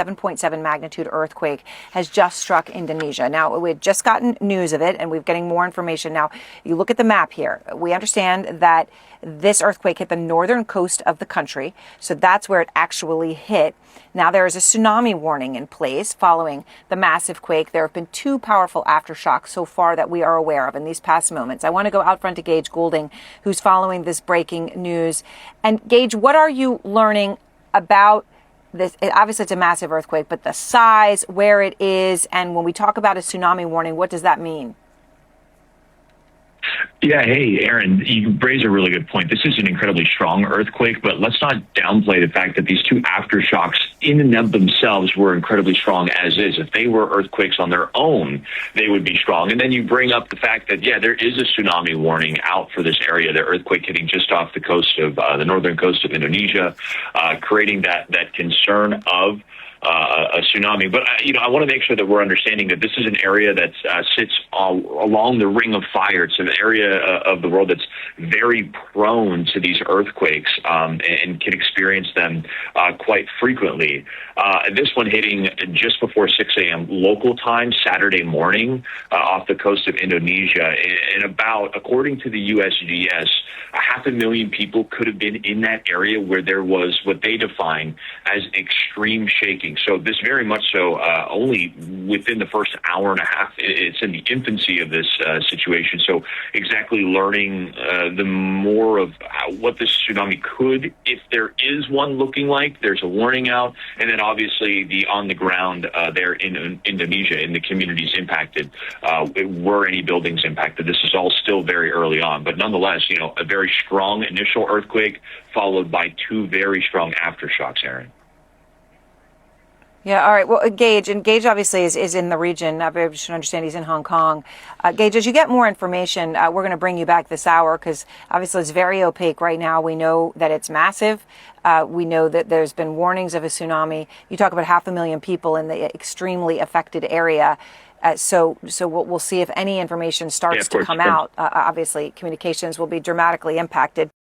7.7 magnitude earthquake has just struck Indonesia. Now, we had just gotten news of it, and we're getting more information. Now, you look at the map here. We understand that this earthquake hit the northern coast of the country, so that's where it actually hit. Now, there is a tsunami warning in place following the massive quake. There have been two powerful aftershocks so far that we are aware of in these past moments. I want to go out front to Gage Goulding, who's following this breaking news. And Gage, what are you learning about this? Obviously, it's a massive earthquake, but the size, where it is, and when we talk about a tsunami warning, what does that mean? Yeah, hey, Aaron, you raise a really good point. This is an incredibly strong earthquake, but let's not downplay the fact that these two aftershocks in and of themselves were incredibly strong as is. If they were earthquakes on their own, they would be strong. And then you bring up the fact that, yeah, there is a tsunami warning out for this area, the earthquake hitting just off the coast of the northern coast of Indonesia, creating that concern of a tsunami. But, I want to make sure that we're understanding that this is an area that sits along the Ring of Fire. It's an area of the world that's very prone to these earthquakes and can experience them quite frequently. This one hitting just before 6 a.m. local time, Saturday morning, off the coast of Indonesia. And about, according to the USGS, 500,000 people could have been in that area where there was what they define as extreme shaking. So this very much so only within the first hour and a half. It's in the infancy of this situation. So exactly learning the more of what this tsunami could, if there is one, looking like. There's a warning out. And then obviously the on the ground there in Indonesia, in the communities impacted, were any buildings impacted. This is all still very early on. But nonetheless, a very strong initial earthquake followed by two very strong aftershocks, Aaron. Yeah, all right. Well, Gage obviously is in the region. I should understand he's in Hong Kong. Gage, as you get more information, we're going to bring you back this hour because obviously it's very opaque right now. We know that it's massive. We know that there's been warnings of a tsunami. You talk about 500,000 people in the extremely affected area. So we'll see if any information starts to come out. Obviously, communications will be dramatically impacted.